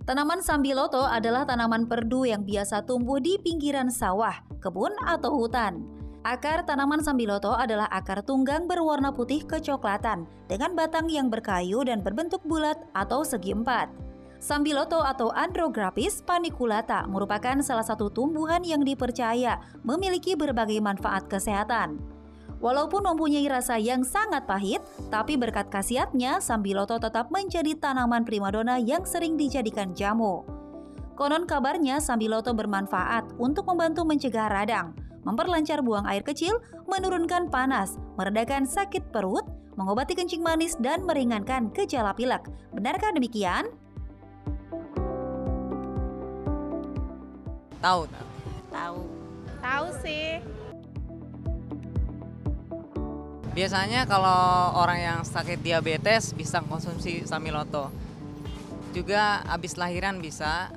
Tanaman sambiloto adalah tanaman perdu yang biasa tumbuh di pinggiran sawah, kebun, atau hutan. Akar tanaman sambiloto adalah akar tunggang berwarna putih kecoklatan dengan batang yang berkayu dan berbentuk bulat atau segi empat. Sambiloto atau Andrographis paniculata merupakan salah satu tumbuhan yang dipercaya memiliki berbagai manfaat kesehatan. Walaupun mempunyai rasa yang sangat pahit, tapi berkat khasiatnya, sambiloto tetap menjadi tanaman primadona yang sering dijadikan jamu. Konon kabarnya sambiloto bermanfaat untuk membantu mencegah radang, memperlancar buang air kecil, menurunkan panas, meredakan sakit perut, mengobati kencing manis, dan meringankan gejala pilek. Benarkah demikian? Tahu. Tahu sih. Biasanya kalau orang yang sakit diabetes bisa konsumsi sambiloto. Juga habis lahiran bisa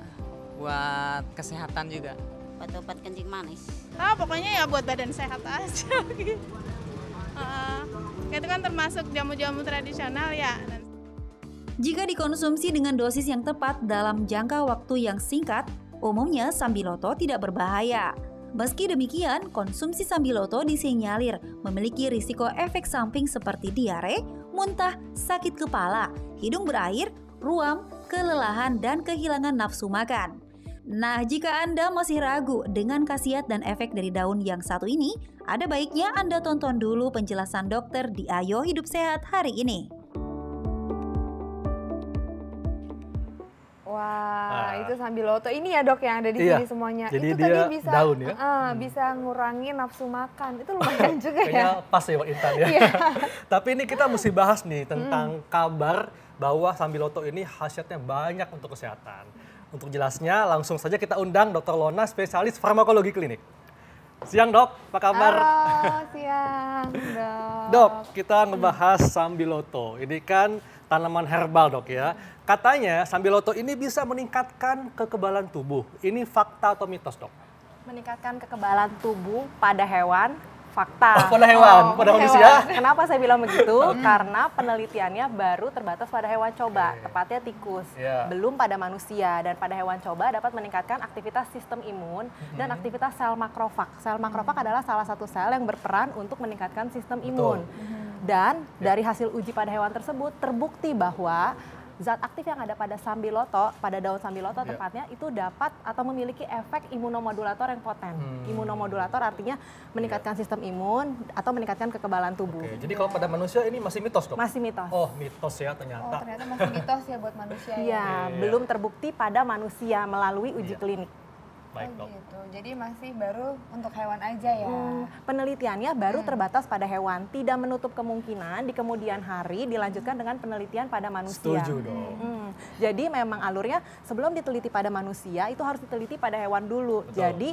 buat kesehatan juga. Obat-obat kencing manis. Pokoknya ya buat badan sehat aja gitu. Itu kan termasuk jamu-jamu tradisional ya. Jika dikonsumsi dengan dosis yang tepat dalam jangka waktu yang singkat, umumnya sambiloto tidak berbahaya. Meski demikian, konsumsi sambiloto disinyalir memiliki risiko efek samping seperti diare, muntah, sakit kepala, hidung berair, ruam, kelelahan, dan kehilangan nafsu makan. Nah, jika Anda masih ragu dengan khasiat dan efek dari daun yang satu ini, ada baiknya Anda tonton dulu penjelasan dokter di Ayo Hidup Sehat hari ini. Wah, itu sambiloto. Ini ya dok yang ada di sini semuanya. Jadi itu dia tadi bisa daun ya? Bisa ngurangin nafsu makan. Itu lumayan juga ya. Kayaknya pas ya Wak Intan ya. Tapi ini kita mesti bahas nih tentang kabar bahwa sambiloto ini khasiatnya banyak untuk kesehatan. Untuk jelasnya langsung saja kita undang Dr. Lona, spesialis farmakologi klinik. Siang dok, apa kabar? Halo, siang dok. Dok, kita ngebahas sambiloto. Ini kan tanaman herbal dok ya. Katanya sambiloto ini bisa meningkatkan kekebalan tubuh. Ini fakta atau mitos dok? Meningkatkan kekebalan tubuh pada hewan, fakta. Pada hewan, pada manusia? Kenapa saya bilang begitu? Karena penelitiannya baru terbatas pada hewan coba, tepatnya tikus. Belum pada manusia, dan pada hewan coba dapat meningkatkan aktivitas sistem imun dan aktivitas sel makrofag. Sel makrofag adalah salah satu sel yang berperan untuk meningkatkan sistem imun. Dan dari hasil uji pada hewan tersebut terbukti bahwa zat aktif yang ada pada sambiloto, pada daun sambiloto tepatnya, itu dapat atau memiliki efek imunomodulator yang poten. Imunomodulator artinya meningkatkan sistem imun atau meningkatkan kekebalan tubuh. Jadi kalau pada manusia ini masih mitos dok? Masih mitos. Oh mitos ya ternyata. Oh ternyata masih mitos ya buat manusia. Iya, belum terbukti pada manusia melalui uji klinik. Baik dok. Gitu. Jadi masih baru untuk hewan aja ya. Penelitiannya baru terbatas pada hewan, tidak menutup kemungkinan di kemudian hari dilanjutkan dengan penelitian pada manusia. Setuju dong. Jadi memang alurnya sebelum diteliti pada manusia itu harus diteliti pada hewan dulu. Betul. Jadi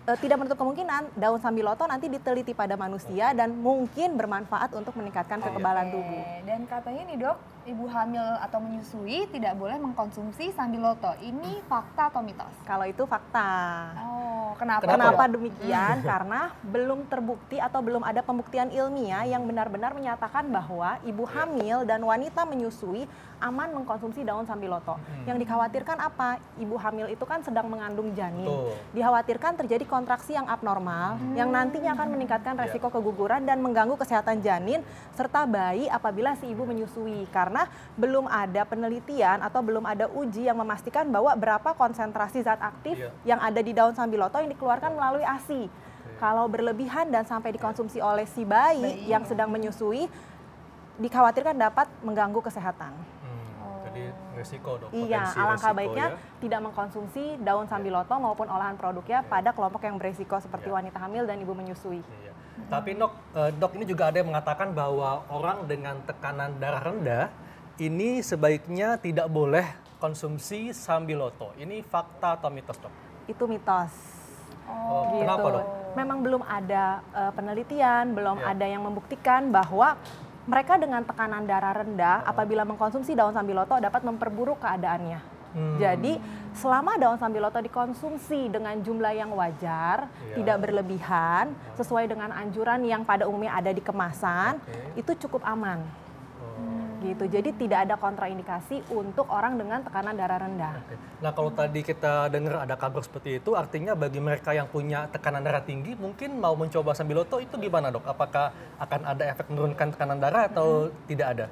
tidak menutup kemungkinan daun sambiloto nanti diteliti pada manusia dan mungkin bermanfaat untuk meningkatkan kekebalan tubuh. Dan katanya nih dok, ibu hamil atau menyusui tidak boleh mengkonsumsi sambiloto. Ini fakta atau mitos? Kalau itu fakta. Oh, kenapa? Kenapa demikian? Karena belum terbukti atau belum ada pembuktian ilmiah yang benar-benar menyatakan bahwa ibu hamil dan wanita menyusui aman mengkonsumsi daun sambiloto. Yang dikhawatirkan apa? Ibu hamil itu kan sedang mengandung janin. Dikhawatirkan terjadi kontraksi yang abnormal yang nantinya akan meningkatkan resiko keguguran dan mengganggu kesehatan janin serta bayi apabila si ibu menyusui. Karena belum ada penelitian atau belum ada uji yang memastikan bahwa berapa konsentrasi zat aktif yang ada di daun sambiloto yang dikeluarkan melalui ASI. Kalau berlebihan dan sampai dikonsumsi oleh si bayi yang sedang menyusui, dikhawatirkan dapat mengganggu kesehatan. Jadi resiko dok. Iya, alangkah baiknya tidak mengkonsumsi daun sambiloto maupun olahan produknya pada kelompok yang beresiko seperti wanita hamil dan ibu menyusui. Tapi dok ini juga ada yang mengatakan bahwa orang dengan tekanan darah rendah ini sebaiknya tidak boleh konsumsi sambiloto. Ini fakta atau mitos dok? Itu mitos. Gitu. Kenapa dok? Memang belum ada penelitian, belum ada yang membuktikan bahwa mereka dengan tekanan darah rendah apabila mengkonsumsi daun sambiloto dapat memperburuk keadaannya. Jadi selama daun sambiloto dikonsumsi dengan jumlah yang wajar, tidak berlebihan, sesuai dengan anjuran yang pada umumnya ada di kemasan, itu cukup aman. Gitu. Jadi tidak ada kontraindikasi untuk orang dengan tekanan darah rendah. Nah kalau tadi kita dengar ada kabar seperti itu, artinya bagi mereka yang punya tekanan darah tinggi, mungkin mau mencoba sambiloto itu gimana dok? Apakah akan ada efek menurunkan tekanan darah atau tidak ada?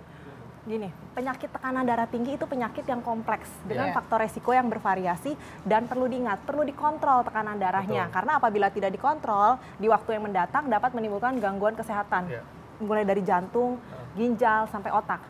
Gini, penyakit tekanan darah tinggi itu penyakit yang kompleks dengan faktor resiko yang bervariasi dan perlu diingat, perlu dikontrol tekanan darahnya. Karena apabila tidak dikontrol, di waktu yang mendatang dapat menimbulkan gangguan kesehatan. Mulai dari jantung, ginjal, sampai otak.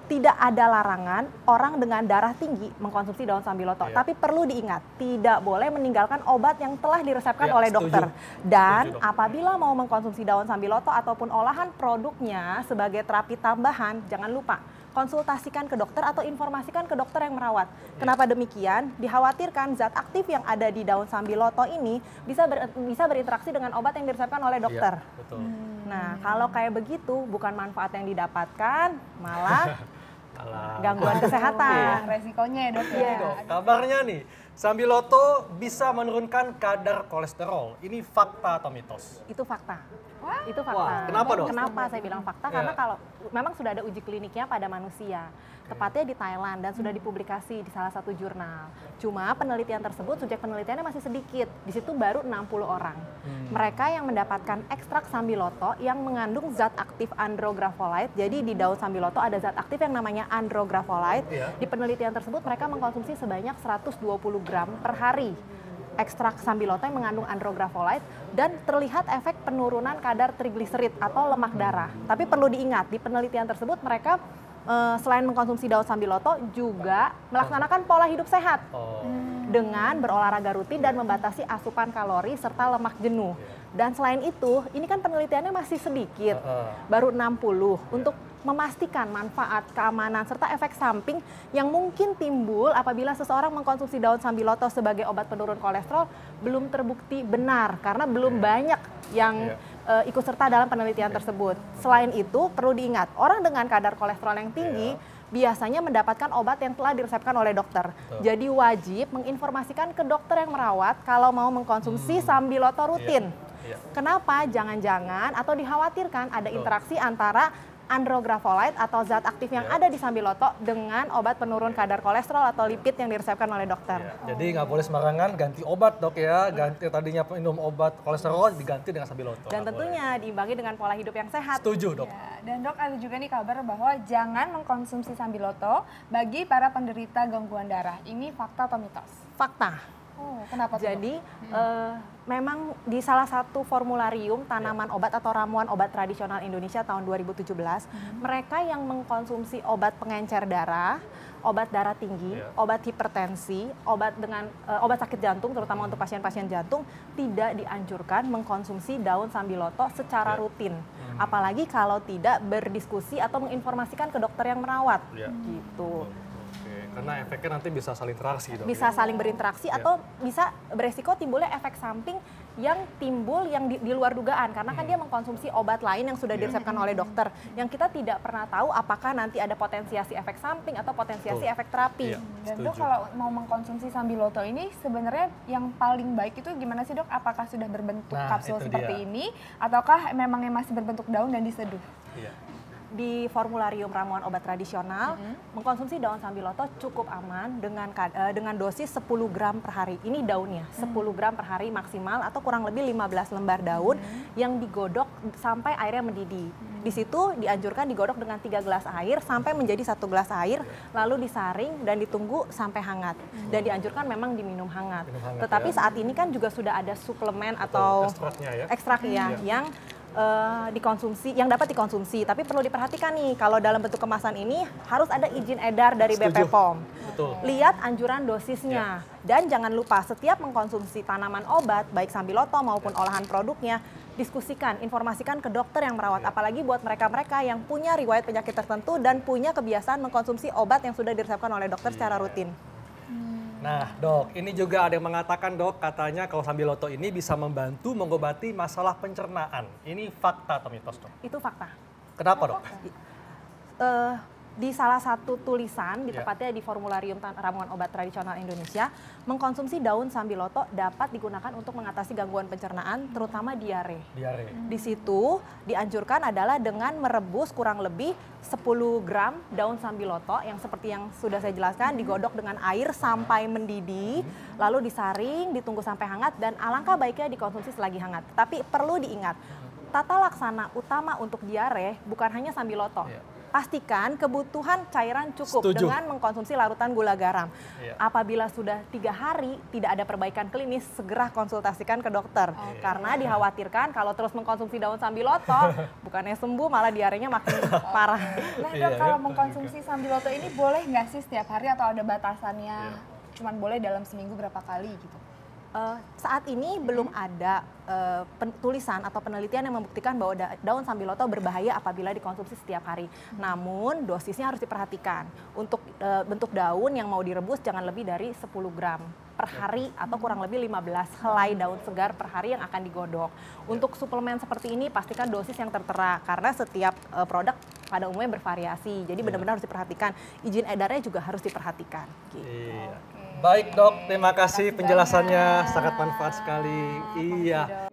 Tidak ada larangan orang dengan darah tinggi mengkonsumsi daun sambiloto. Tapi perlu diingat, tidak boleh meninggalkan obat yang telah diresepkan oleh dokter. Dan apabila mau mengkonsumsi daun sambiloto ataupun olahan produknya sebagai terapi tambahan, jangan lupa konsultasikan ke dokter atau informasikan ke dokter yang merawat. Kenapa demikian? Dikhawatirkan zat aktif yang ada di daun sambiloto ini bisa berinteraksi dengan obat yang diresepkan oleh dokter. Nah, kalau kayak begitu bukan manfaat yang didapatkan, malah gangguan kesehatan. Resikonya ya dok ya. Dok, kabarnya nih, sambiloto bisa menurunkan kadar kolesterol. Ini fakta atau mitos? Itu fakta. Itu fakta. Kenapa dok? Kenapa saya bilang fakta? Karena kalau memang sudah ada uji kliniknya pada manusia. Tepatnya di Thailand dan sudah dipublikasi di salah satu jurnal. Cuma penelitian tersebut, subjek penelitiannya masih sedikit. Di situ baru 60 orang. Mereka yang mendapatkan ekstrak sambiloto yang mengandung zat aktif andrografolite. Jadi di daun sambiloto ada zat aktif yang namanya andrografolite. Di penelitian tersebut mereka mengkonsumsi sebanyak 120 gram per hari ekstrak sambiloto yang mengandung andrografolite dan terlihat efek penurunan kadar trigliserid atau lemak darah. Tapi perlu diingat, di penelitian tersebut mereka selain mengkonsumsi daun sambiloto juga melaksanakan pola hidup sehat dengan berolahraga rutin dan membatasi asupan kalori serta lemak jenuh. Dan selain itu, ini kan penelitiannya masih sedikit, baru 60 untuk memastikan manfaat, keamanan, serta efek samping yang mungkin timbul apabila seseorang mengkonsumsi daun sambiloto sebagai obat penurun kolesterol belum terbukti benar karena belum banyak yang ikut serta dalam penelitian tersebut. Selain itu, perlu diingat, orang dengan kadar kolesterol yang tinggi biasanya mendapatkan obat yang telah diresepkan oleh dokter. Jadi wajib menginformasikan ke dokter yang merawat kalau mau mengkonsumsi sambiloto rutin. Kenapa? Jangan-jangan atau dikhawatirkan ada interaksi antara andrografolite atau zat aktif yang ada di sambiloto dengan obat penurun kadar kolesterol atau lipid yang diresepkan oleh dokter. Jadi nggak boleh sembarangan ganti obat dok ya, ganti tadinya minum obat kolesterol diganti dengan sambiloto. Dan tentunya diimbangi dengan pola hidup yang sehat. Setuju dok. Dan dok ada juga nih kabar bahwa jangan mengkonsumsi sambiloto bagi para penderita gangguan darah. Ini fakta atau mitos? Fakta. Kenapa tuh? Jadi memang di salah satu formularium tanaman obat atau ramuan obat tradisional Indonesia tahun 2017, mereka yang mengkonsumsi obat pengencer darah, obat darah tinggi, obat hipertensi, obat sakit jantung, terutama untuk pasien-pasien jantung, tidak dianjurkan mengkonsumsi daun sambiloto secara rutin. Apalagi kalau tidak berdiskusi atau menginformasikan ke dokter yang merawat, gitu. Karena efeknya nanti bisa saling interaksi dok. Bisa saling berinteraksi atau bisa beresiko timbulnya efek samping yang timbul yang di luar dugaan. Karena kan dia mengkonsumsi obat lain yang sudah diresepkan oleh dokter. Yang kita tidak pernah tahu apakah nanti ada potensiasi efek samping atau potensiasi efek terapi. Dan dok kalau mau mengkonsumsi sambiloto ini sebenarnya yang paling baik itu gimana sih dok? Apakah sudah berbentuk kapsul seperti ini? Ataukah memangnya masih berbentuk daun dan diseduh? Di formularium ramuan obat tradisional, mengkonsumsi daun sambiloto cukup aman dengan dosis 10 gram per hari. Ini daunnya, 10 gram per hari maksimal atau kurang lebih 15 lembar daun yang digodok sampai airnya mendidih. Di situ dianjurkan digodok dengan 3 gelas air sampai menjadi 1 gelas air, lalu disaring dan ditunggu sampai hangat. Dan dianjurkan memang diminum hangat. Tetapi saat ini kan juga sudah ada suplemen atau ekstraknya yang dikonsumsi, yang dapat dikonsumsi, tapi perlu diperhatikan nih kalau dalam bentuk kemasan ini harus ada izin edar dari BP POM. Lihat anjuran dosisnya dan jangan lupa setiap mengkonsumsi tanaman obat baik sambiloto maupun olahan produknya diskusikan, informasikan ke dokter yang merawat, apalagi buat mereka-mereka yang punya riwayat penyakit tertentu dan punya kebiasaan mengkonsumsi obat yang sudah diresepkan oleh dokter secara rutin. Nah dok, ini juga ada yang mengatakan dok, katanya kalau sambiloto ini bisa membantu mengobati masalah pencernaan. Ini fakta atau mitos dok? Itu fakta. Kenapa dok? di salah satu tulisan, tepatnya di formularium ramuan obat tradisional Indonesia, mengkonsumsi daun sambiloto dapat digunakan untuk mengatasi gangguan pencernaan, terutama diare. Di situ dianjurkan adalah dengan merebus kurang lebih 10 gram daun sambiloto yang seperti yang sudah saya jelaskan, digodok dengan air sampai mendidih, lalu disaring, ditunggu sampai hangat, dan alangkah baiknya dikonsumsi selagi hangat. Tapi perlu diingat, tata laksana utama untuk diare bukan hanya sambiloto. Pastikan kebutuhan cairan cukup dengan mengkonsumsi larutan gula garam. Apabila sudah 3 hari tidak ada perbaikan klinis, segera konsultasikan ke dokter. Karena dikhawatirkan kalau terus mengkonsumsi daun sambiloto, bukannya sembuh malah diarenya makin parah. Nah dok, kalau mengkonsumsi sambiloto ini boleh nggak sih setiap hari atau ada batasannya? Cuman boleh dalam seminggu berapa kali gitu? Saat ini belum ada tulisan atau penelitian yang membuktikan bahwa daun sambiloto berbahaya apabila dikonsumsi setiap hari. Namun dosisnya harus diperhatikan. Untuk bentuk daun yang mau direbus jangan lebih dari 10 gram per hari atau kurang lebih 15 helai daun segar per hari yang akan digodok. Untuk suplemen seperti ini pastikan dosis yang tertera karena setiap produk pada umumnya bervariasi. Jadi benar-benar harus diperhatikan. Izin edarnya juga harus diperhatikan. Gitu. Baik dok, terima kasih penjelasannya, sangat manfaat sekali. Iya.